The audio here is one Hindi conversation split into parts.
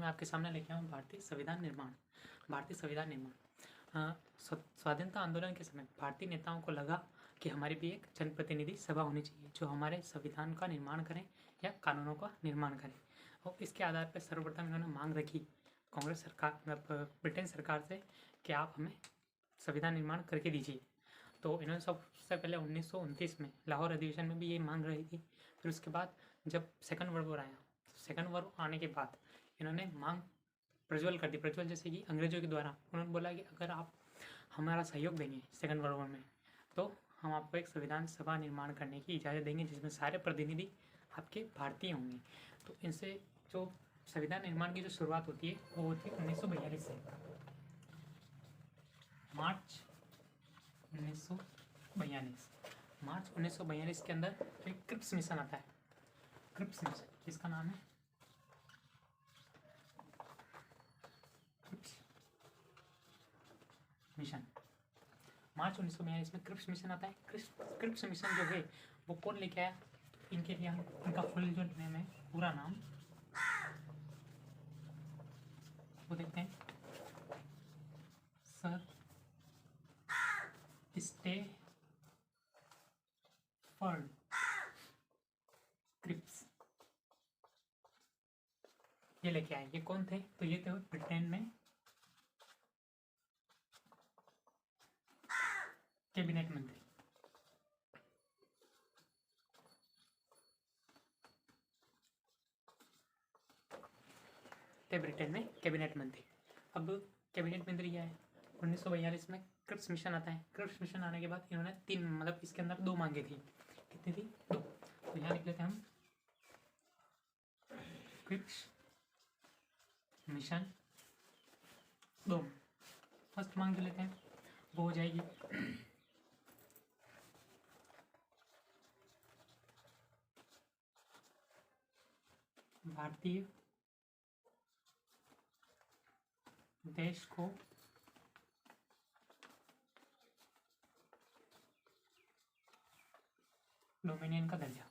मैं आपके सामने लेके आया हूँ भारतीय संविधान निर्माण। भारतीय संविधान निर्माण स्वाधीनता आंदोलन के समय भारतीय नेताओं को लगा कि हमारी भी एक जनप्रतिनिधि सभा होनी चाहिए जो हमारे संविधान का निर्माण करें या कानूनों का निर्माण करें। और इसके आधार पर सर्वप्रथम इन्होंने मांग रखी कांग्रेस सरकार ब्रिटेन सरकार से कि आप हमें संविधान निर्माण करके दीजिए। तो इन्होंने सबसे पहले 1929 में लाहौर अधिवेशन में भी ये मांग रही थी। फिर उसके बाद जब सेकंड वर्ल्ड वॉर आया, सेकंड वॉर आने के बाद इन्होंने मांग प्रज्वल कर दी। प्रज्वल जैसे कि अंग्रेजों के द्वारा उन्होंने बोला कि अगर आप हमारा सहयोग देंगे सेकंड वर्ल्ड वॉर में तो हम आपको एक संविधान सभा निर्माण करने की इजाज़त देंगे जिसमें सारे प्रतिनिधि आपके भारतीय होंगे। तो इनसे जो संविधान निर्माण की जो शुरुआत होती है वो होती है 1942 से। मार्च 1942 के अंदर एक क्रिप्स मिशन आता है। क्रिप्स मिशन जिसका नाम है क्रिप्स मिशन। मार्च 1942 में क्रिप्स मिशन आता है। क्रिप्स मिशन जो है वो कौन लेके आया? इनके लिए हम इनका फुल जो नेम है, पूरा नाम वो देखते हैं। सर स्टेफर्ड क्रिप्स ये लेके आए। ये कौन थे? तो ये थे ब्रिटेन में कैबिनेट मंत्री। ब्रिटेन में कैबिनेट मंत्री। अब कैबिनेट मंत्री क्या है? 1942 में क्रिप्स मिशन आता है। क्रिप्स मिशन आने के बाद इन्होंने इसके अंदर 2 मांगे थी। कितनी थी? 2। तो यहाँ लिख लेते हैं हम क्रिप्स मिशन 2। फर्स्ट मांग जो लेते हैं वो हो जाएगी भारतीय देश को डोमिनियन का दर्जा।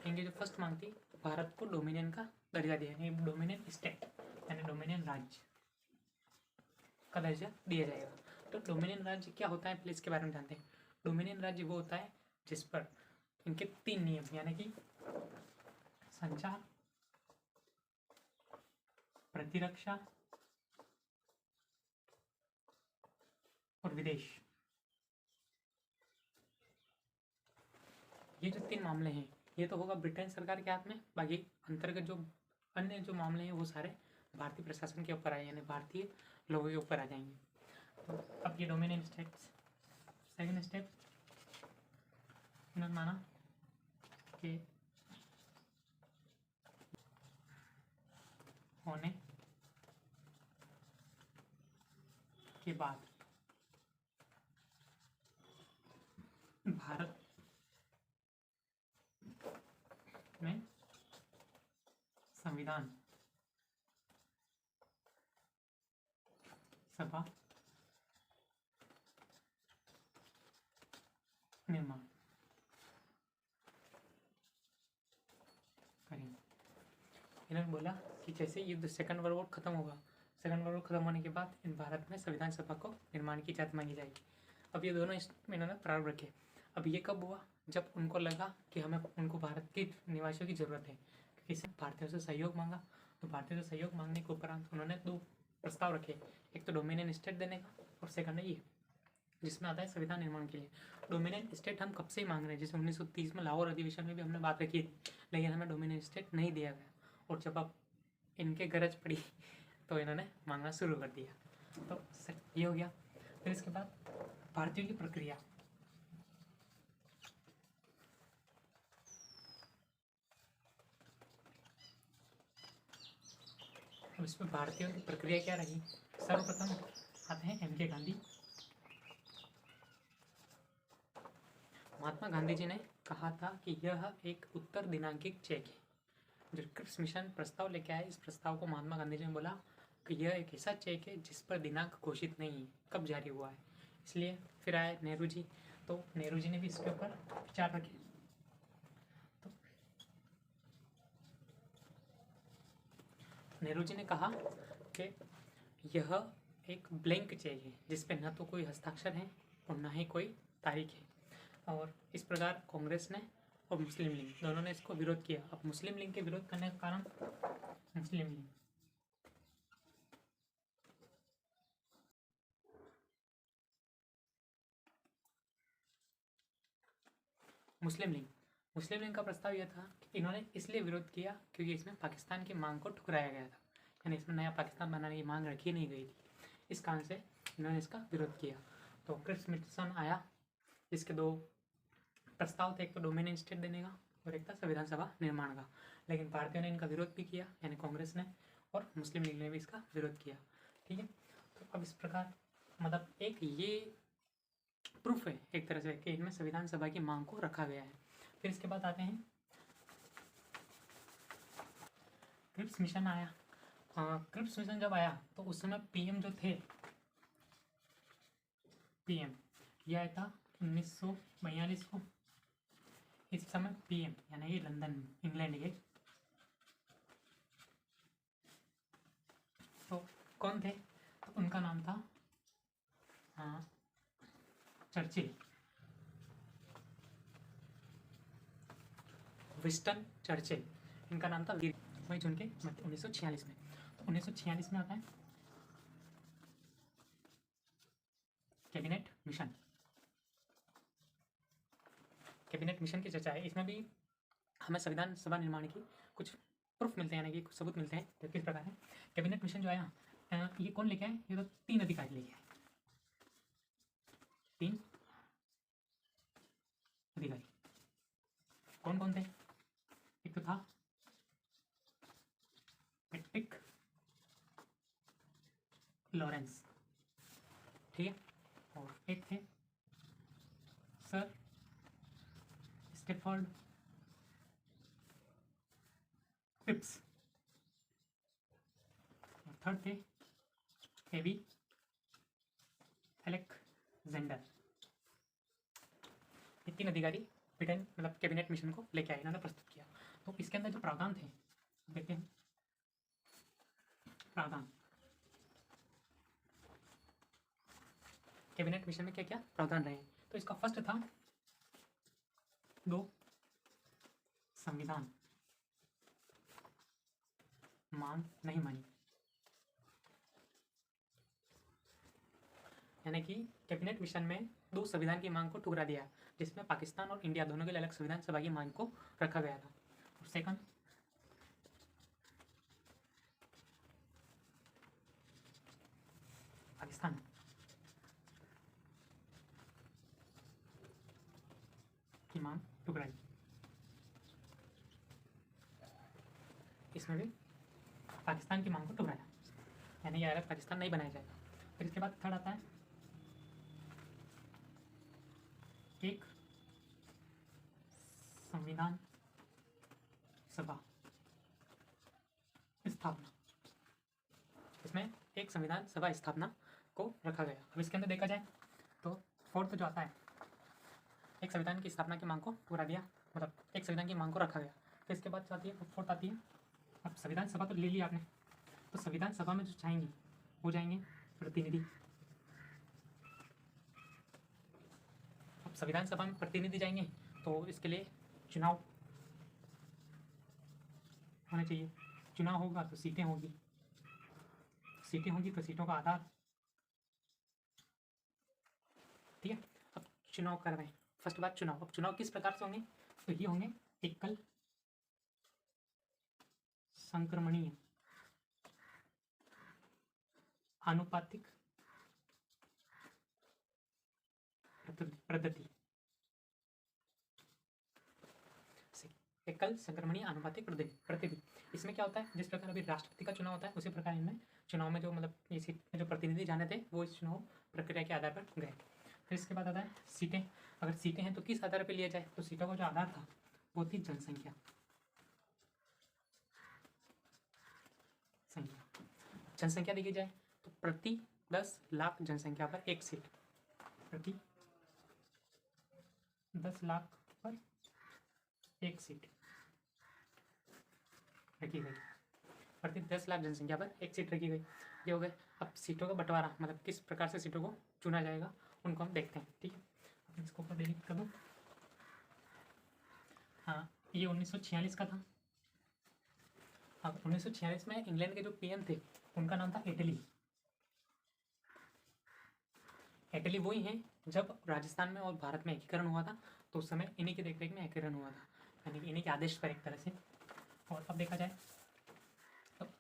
इनकी जो फर्स्ट मांग थी भारत को डोमिनियन का दर्जा दिया, यानी डोमिनियन स्टेट यानी डोमिनियन राज्य का दर्जा दिया जाएगा। तो डोमिनियन राज्य क्या होता है पहले इसके बारे में जानते हैं। डोमिनियन राज्य वो होता है जिस पर इनके 3 नियम यानी कि संचार, प्रतिरक्षा और विदेश, ये जो 3 मामले हैं ये तो होगा ब्रिटेन सरकार के हाथ में। बाकी अंतर्गत जो अन्य जो मामले हैं वो सारे भारतीय प्रशासन के ऊपर आए यानी भारतीय लोगों के ऊपर आ जाएंगे। तो अब ये डोमिनियन स्टेट्स। सेकंड स्टेप इन्होंने माना कि होने के बाद भारत में संविधान सभा निर्माण करेंगे। इन्होंने बोला कि जैसे युद्ध सेकंड वर्ल्ड वॉर खत्म होगा, सेकंड वर्ल्ड वॉर खत्म होने के बाद इन भारत में संविधान सभा को निर्माण की इजाज़त मांगी जाएगी। अब ये दोनों इन्होंने प्रारंभ रखे। अब ये कब हुआ? जब उनको लगा कि हमें उनको भारत के निवासियों की ज़रूरत है, क्योंकि भारतीयों से सहयोग मांगा। तो भारतीयों से सहयोग मांगने के उपरांत उन्होंने 2 प्रस्ताव रखे, एक तो डोमिनियन स्टेट देने का और सेकंड है ये जिसमें आता है संविधान निर्माण के लिए। डोमिनियन स्टेट हम कब से ही मांग रहे हैं, जैसे 1930 में लाहौर अधिवेशन में भी हमने बात रखी थी, लेकिन हमें डोमिनियन स्टेट नहीं दिया गया। और जब अब इनके गरज पड़ी तो इन्होंने मांगना शुरू कर दिया। तो ये हो गया। फिर इसके बाद भारतीयों की प्रक्रिया। अब इसमें भारतीयों की प्रक्रिया क्या रही? सर्वप्रथम आते हैं एम के गांधी। महात्मा गांधी जी ने कहा था कि यह एक उत्तर दिनांकित चेक है। जो क्रिप्स मिशन प्रस्ताव लेके आए, इस प्रस्ताव को महात्मा गांधी जी ने बोला कि यह एक ऐसा चेक है जिस पर दिनांक घोषित नहीं है, कब जारी हुआ है। इसलिए फिर आए नेहरू जी, तो नेहरू जी ने भी इसके ऊपर विचार रखे। तो नेहरू जी ने कहा कि यह एक ब्लैंक चेक है जिसपे न तो कोई हस्ताक्षर है और न ही कोई तारीख है। और इस प्रकार कांग्रेस ने और मुस्लिम लीग दोनों ने इसको विरोध किया। अब मुस्लिम लीग के विरोध करने का कारण मुस्लिम लीग का प्रस्ताव यह था कि इन्होंने इसलिए विरोध किया क्योंकि इसमें पाकिस्तान की मांग को ठुकराया गया था, यानी इसमें नया पाकिस्तान बनाने की मांग रखी नहीं गई थी। इस कारण से इन्होंने इसका विरोध किया। तो क्रिप्स मिशन आया, जिसके दो प्रस्ताव थे, एक तो डोमिनियन स्टेट देने का और एक था संविधान सभा निर्माण का। लेकिन भारतीयों ने इनका विरोध भी किया, यानी कांग्रेस ने, और मुस्लिम लीग ने भी इसका विरोध किया। ठीक है, तो अब इस प्रकार मतलब एक ये प्रूफ है एक तरह से कि इनमें संविधान सभा की मांग को रखा गया है। फिर इसके बाद आते हैं क्रिप्स मिशन आया। क्रिप्स मिशन जब आया तो उस समय पीएम जो थे, पीएम यह आया था 1942 को। इस समय पीएम यानी कि लंदन इंग्लैंड के, तो कौन थे? तो उनका नाम था चर्चिल, विंस्टन चर्चिल इनका नाम था। वही जून के 1946 में। 1946 में आता है कैबिनेट मिशन। कैबिनेट मिशन की चर्चा है, इसमें भी हमें संविधान सभा निर्माण की कुछ प्रूफ मिलते हैं, यानी कि कुछ सबूत मिलते हैं। तो किस प्रकार है कैबिनेट मिशन जो आया, ये कौन लेके आए? ये तो 3 अधिकारी लेके आए। 3 अधिकारी कौन कौन थे? एक तो था पैट्रिक लॉरेंस, ठीक है, और एक थे सर स्टेफर्ड क्रिप्स, और थर्ड थे एबी अलेक्जेंडर। ये 3 अधिकारी ब्रिटेन मतलब कैबिनेट मिशन को लेके आए, इन्होंने प्रस्तुत किया। तो इसके अंदर जो प्रावधान थे देखते हैं। प्रावधान कैबिनेट मिशन में क्या क्या प्रावधान रहे हैं? तो इसका फर्स्ट था 2 संविधान मांग नहीं मानी, यानी कि कैबिनेट मिशन में 2 संविधान की मांग को ठुकरा दिया, जिसमें पाकिस्तान और इंडिया दोनों के लिए अलग संविधान सभा की मांग को रखा गया था। और सेकंड पाकिस्तान की मांग ठुकराई, इसमें भी पाकिस्तान की मांग को ठुकराया, यानी ये अलग पाकिस्तान नहीं बनाया जाएगा। फिर इसके बाद थर्ड आता है एक संविधान सभा स्थापना, इसमें एक संविधान सभा स्थापना को रखा गया। अब इसके अंदर देखा जाए तो फोर्थ जो आता है, एक संविधान की स्थापना की मांग को पूरा दिया, मतलब एक संविधान की मांग को रखा गया। फिर इसके बाद जो आती है फोर्थ आती है, अब संविधान सभा तो ले लिया आपने, तो संविधान सभा में जो चाहेंगे हो जाएंगे प्रतिनिधि। अब संविधान सभा में प्रतिनिधि जाएंगे तो इसके लिए चुनाव होना चाहिए। चुनाव होगा तो सीटें होगी, सीटें होंगी तो सीटों का आधार, ठीक है। अब चुनाव कर रहे हैं, फर्स्ट बात चुनाव। अब चुनाव किस प्रकार से होंगे? तो ये होंगे एकल संक्रमणीय आनुपातिक पद्धति, एकल संक्रमणीय आनुपातिक प्रतिनिधि। इसमें क्या होता है, जिस प्रकार अभी राष्ट्रपति का चुनाव होता है उसी प्रकार इनमें चुनाव में जो मतलब ये सीट में जो प्रतिनिधि जाने थे वो इस चुनाव प्रक्रिया के आधार पर गए। फिर इसके बाद आता है सीटें। अगर सीटें हैं तो किस आधार पर लिया जाए? तो सीटों का जो आधार था वो थी जनसंख्या। जनसंख्या देखी जाए तो प्रति 10 लाख जनसंख्या पर एक सीट, प्रति 10 लाख पर एक सीट रखी गई। प्रति 10 लाख जनसंख्या पर एक सीट रखी गई। ये हो गए। अब सीटों का बंटवारा, मतलब किस प्रकार से सीटों को चुना जाएगा उनको हम देखते हैं। ठीक है, अब इसको ऊपर डिलीट कर दूँ। हाँ, ये 1946 का था। अब 1946 में इंग्लैंड के जो पीएम थे उनका नाम था एटली। एटली वही हैं जब राजस्थान में और भारत में एकीकरण हुआ था, तो उस समय इन्हीं की देखरेख में एकीकरण हुआ था, यानी कि इन्हीं के आदेश पर एक तरह से। और अब देखा जाए, अब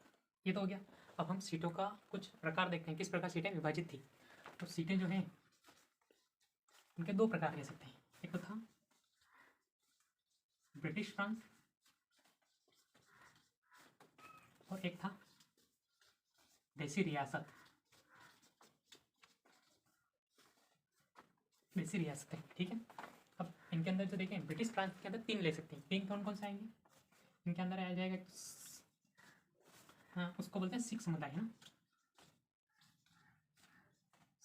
ये तो हो गया। अब हम सीटों का कुछ प्रकार देखते हैं, किस प्रकार सीटें विभाजित थी। तो सीटें जो हैं उनके दो प्रकार कह सकते हैं। एक तो था ब्रिटिश प्रांत और एक था देसी रियासत। देसी रियासतें, ठीक है। अब इनके अंदर जो देखें, ब्रिटिश प्रांत के अंदर 3 ले सकते हैं। 3 कौन कौन से आएंगे इनके अंदर? आ जाएगा, हाँ, उसको बोलते हैं सिख समुदाय, है ना,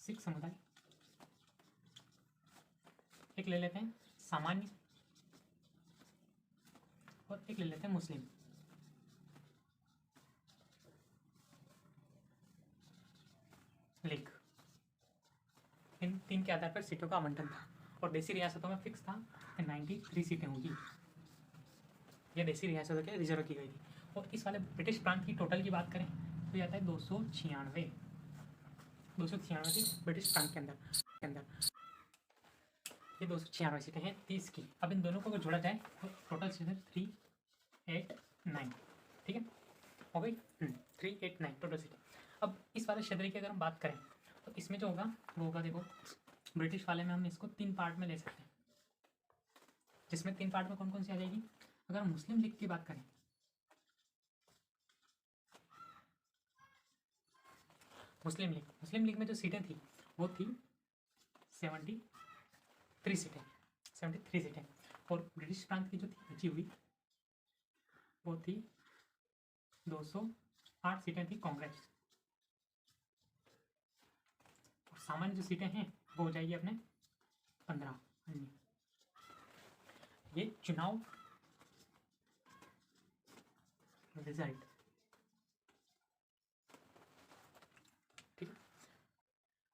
सिख समुदाय। एक ले लेते हैं सामान्य और एक ले लेते हैं मुस्लिम। लीग। इन 3 के आधार पर सीटों का आवंटन था। और देसी रियासतों में फिक्स था कि 93 सीटें होंगी। ये देसी रियासतों के रिजर्व की गई थी। और इस वाले ब्रिटिश प्रांत की टोटल की बात करें तो ये आता है 296 थी ब्रिटिश प्रांत के अंदर। ये 296 सीटें हैं 30 की। अब इन दोनों को जोड़ा जाए तो टोटल सीटें 389, ठीक है, हो गई। 389 टोटल सीटें। अब इस वाले क्षेत्र की अगर हम बात करें तो इसमें जो होगा वो होगा, देखो, ब्रिटिश वाले में हम इसको 3 पार्ट में ले सकते हैं, जिसमें 3 पार्ट में कौन कौन सी आ जाएगी। अगर हम मुस्लिम लीग की बात करें, मुस्लिम लीग में जो सीटें थी वो थी 73 सीटें। और ब्रिटिश प्रांत की जो थी बची हुई वो थी 208 सीटें थी कांग्रेस। और सामान्य जो सीटें हैं वो हो जाएगी अपने 15। ये चुनाव रिजल्ट, ठीक है।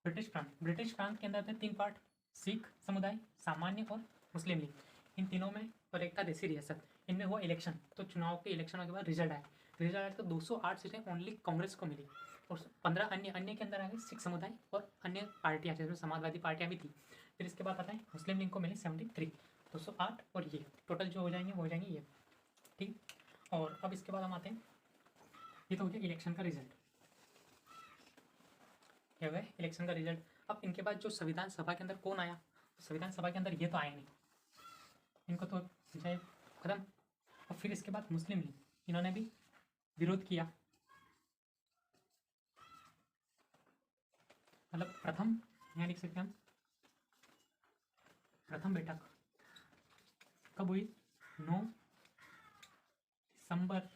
ब्रिटिश प्रांत के अंदर थे 3 पार्ट, सिख समुदाय, सामान्य और मुस्लिम लीग। इन तीनों में, और एक था देसी रियासत। इनमें हुआ इलेक्शन, तो चुनाव के इलेक्शन के बाद रिजल्ट आया तो 208 सीटें ओनली कांग्रेस को मिली। और 15 अन्य के अंदर आ गए सिख समुदाय और अन्य पार्टियां, जिसमें समाजवादी पार्टियां भी थी। फिर इसके बाद आता है मुस्लिम लीग को मिली 73, 208 और ये टोटल जो हो जाएंगे वो हो जाएंगे ये, ठीक। और अब इसके बाद हम आते हैं, ये तो हो गया इलेक्शन का रिजल्ट, ये हो गया इलेक्शन का रिजल्ट। अब इनके बाद जो संविधान सभा के अंदर कौन आया, तो संविधान सभा के अंदर ये तो आए नहीं, इनको तो जाए खत्म। और फिर इसके बाद मुस्लिम लीग, इन्होंने भी विरोध किया, मतलब प्रथम, यहाँ लिख सकते हैं हम, प्रथम बैठक कब हुई? 9 दिसंबर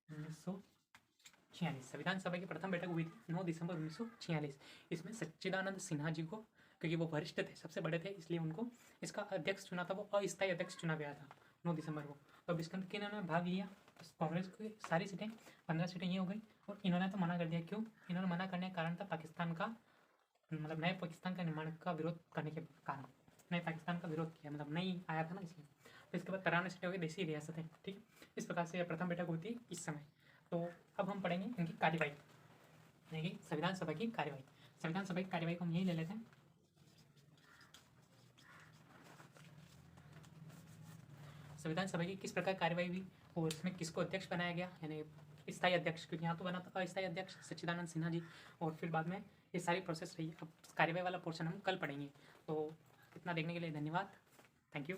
1946। संविधान सभा की प्रथम बैठक हुई थी 9 दिसंबर 1946। इसमें सच्चिदानंद सिन्हा जी को, क्योंकि वो वरिष्ठ थे, सबसे बड़े थे, इसलिए उनको इसका अध्यक्ष चुना था, वो अस्थायी अध्यक्ष चुना गया था 9 दिसंबर को। तो अब इसके अंदर किन्होंने भाग लिया? कांग्रेस की सारी सीटें, 15 सीटें ये हो गई। और इन्होंने तो मना कर दिया। क्यों? इन्होंने मना करने का कारण था पाकिस्तान का, मतलब नए पाकिस्तान का निर्माण का विरोध करने के कारण नए पाकिस्तान का विरोध किया, मतलब नहीं आया था ना, इसलिए। तो इसके बाद 93 सीटें हो गई देसी रियासतें, ठीक। इस प्रकार से प्रथम बैठक होती है इस समय। तो अब हम पढ़ेंगे इनकी कार्यवाही, यानी कि संविधान सभा की कार्यवाही। संविधान सभा की कार्यवाही को हम यही ले लेते हैं। संविधान सभा की किस प्रकार कार्यवाही हुई और इसमें किसको अध्यक्ष बनाया गया, यानी स्थायी अध्यक्ष, क्योंकि यहाँ तो बना था अस्थायी अध्यक्ष सच्चिदानंद सिन्हा जी। और फिर बाद में ये सारी प्रोसेस रही। अब कार्यवाही वाला पोर्शन हम कल पढ़ेंगे। तो इतना देखने के लिए धन्यवाद, थैंक यू।